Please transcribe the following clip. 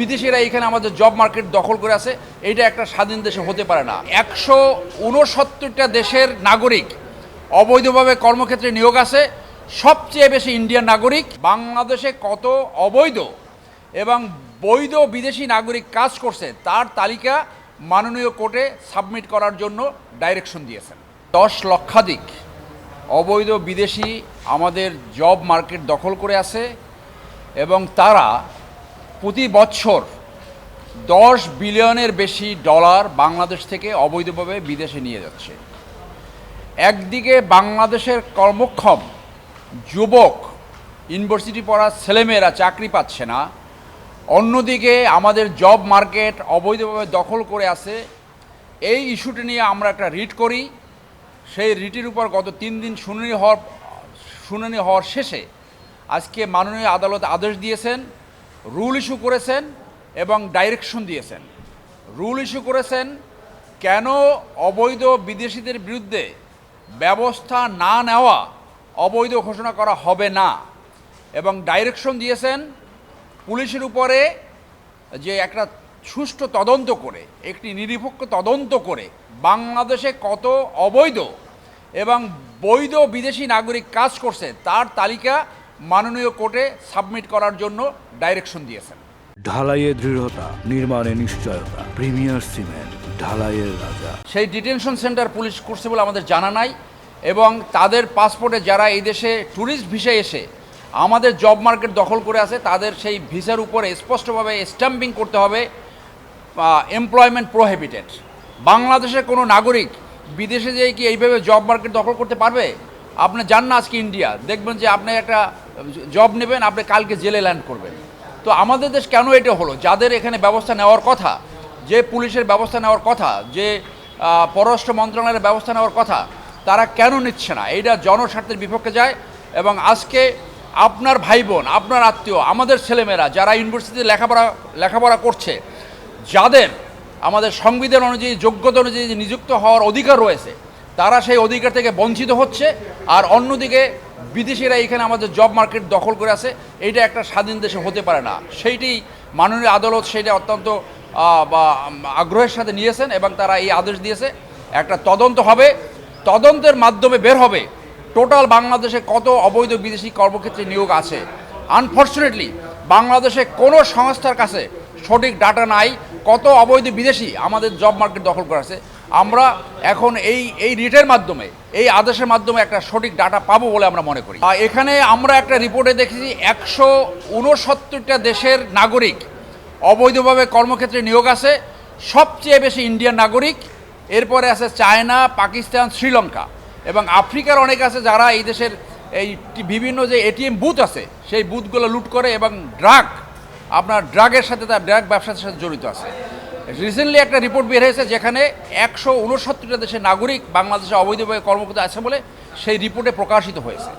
বিদেশিরা এখানে আমাদের জব মার্কেট দখল করে আছে। এইটা একটা স্বাধীন দেশে হতে পারে না। 169টা দেশের নাগরিক অবৈধভাবে কর্মক্ষেত্রে নিয়োগ আছে, সবচেয়ে বেশি ইন্ডিয়ান নাগরিক। বাংলাদেশে কত অবৈধ এবং বৈধ বিদেশি নাগরিক কাজ করছে তার তালিকা মাননীয় কোর্টে সাবমিট করার জন্য ডাইরেকশন দিয়েছেন। 10 লক্ষাধিক অবৈধ বিদেশি আমাদের জব মার্কেট দখল করে আছে এবং তারা প্রতি বছর 10 বিলিয়নের বেশি ডলার বাংলাদেশ থেকে অবৈধভাবে বিদেশে নিয়ে যাচ্ছে। একদিকে বাংলাদেশের কর্মক্ষম যুবক ইউনিভার্সিটি পড়া ছেলেমেয়েরা চাকরি পাচ্ছে না, অন্যদিকে আমাদের জব মার্কেট অবৈধভাবে দখল করে আছে। এই ইস্যুটি নিয়ে আমরা একটা রিট করি। সেই রিটের উপর গত 3 দিন শুনানি হওয়ার শেষে আজকে মাননীয় আদালত আদেশ দিয়েছেন, রুল ইস্যু করেছেন এবং ডাইরেকশন দিয়েছেন। রুল ইস্যু করেছেন কেন অবৈধ বিদেশিদের বিরুদ্ধে ব্যবস্থা না নেওয়া অবৈধ ঘোষণা করা হবে না, এবং ডাইরেকশন দিয়েছেন পুলিশের উপরে যে একটা সুষ্ঠু তদন্ত করে, একটি নিরপেক্ষ তদন্ত করে বাংলাদেশে কত অবৈধ এবং বৈধ বিদেশি নাগরিক কাজ করছে তার তালিকা মাননীয় কোর্টে সাবমিট করার জন্য ডাইরেকশন দিয়েছেন। ঢালাইয়ে দৃঢ়তা, নির্মাণে নিশ্চয়তা, প্রিমিয়ার সিমেন্ট, ঢালাইয়ের রাজা। সেই ডিটেনশন সেন্টার পুলিশ করছে বলে আমাদের জানা নাই, এবং তাদের পাসপোর্টে যারা এই দেশে ট্যুরিস্ট ভিসায় এসে আমাদের জব মার্কেট দখল করে আছে তাদের সেই ভিসার উপরে স্পষ্টভাবে স্ট্যাম্পিং করতে হবে এমপ্লয়মেন্ট প্রোহিবিটেড। বাংলাদেশের কোনো নাগরিক বিদেশে যেয়ে কি এইভাবে জব মার্কেট দখল করতে পারবে? আপনি যান না আজকে ইন্ডিয়া, দেখবেন যে আপনি একটা জব নেবেন, আপনি কালকে জেলে ল্যান্ড করবেন। তো আমাদের দেশ কেন এটা হলো? যাদের এখানে ব্যবস্থা নেওয়ার কথা, যে পুলিশের ব্যবস্থা নেওয়ার কথা, যে পররাষ্ট্র মন্ত্রণালয়ের ব্যবস্থা নেওয়ার কথা, তারা কেন নিচ্ছে না? এইটা জনস্বার্থের বিপক্ষে যায়। এবং আজকে আপনার ভাই বোন, আপনার আত্মীয়, আমাদের ছেলেমেয়েরা যারা ইউনিভার্সিটিতে লেখাপড়া করছে, যাদের আমাদের সংবিধান অনুযায়ী যোগ্যতা অনুযায়ী নিযুক্ত হওয়ার অধিকার রয়েছে, তারা সেই অধিকার থেকে বঞ্চিত হচ্ছে। আর অন্যদিকে বিদেশিরা এখানে আমাদের জব মার্কেট দখল করে আছে। এইটা একটা স্বাধীন দেশে হতে পারে না। সেইটি মাননীয় আদালত সেইটা অত্যন্ত আগ্রহের সাথে নিয়েছেন এবং তারা এই আদেশ দিয়েছে। একটা তদন্ত হবে, তদন্তের মাধ্যমে বের হবে টোটাল বাংলাদেশে কত অবৈধ বিদেশি কর্মক্ষেত্রে নিয়োগ আছে। আনফর্চুনেটলি বাংলাদেশে কোনো সংস্থার কাছে সঠিক ডাটা নাই কত অবৈধ বিদেশি আমাদের জব মার্কেট দখল করে আছে। আমরা এখন এই রিটের মাধ্যমে, এই আদেশের মাধ্যমে একটা সঠিক ডাটা পাবো বলে আমরা মনে করি। এখানে আমরা একটা রিপোর্টে দেখেছি 169টা দেশের নাগরিক অবৈধভাবে কর্মক্ষেত্রে নিয়োগ আছে, সবচেয়ে বেশি ইন্ডিয়ান নাগরিক, এরপরে আছে চায়না, পাকিস্তান, শ্রীলঙ্কা এবং আফ্রিকার অনেক আছে যারা এই দেশের এই বিভিন্ন যে এটিএম বুথ আছে সেই বুথগুলো লুট করে এবং ড্রাগের সাথে, তার ড্রাগ ব্যবসার সাথে জড়িত আছে। রিসেন্টলি একটা রিপোর্ট বের হয়েছে যেখানে 169টা দেশের নাগরিক বাংলাদেশে অবৈধভাবে কর্মক্ষেত্রে আছে বলে সেই রিপোর্টে প্রকাশিত হয়েছে।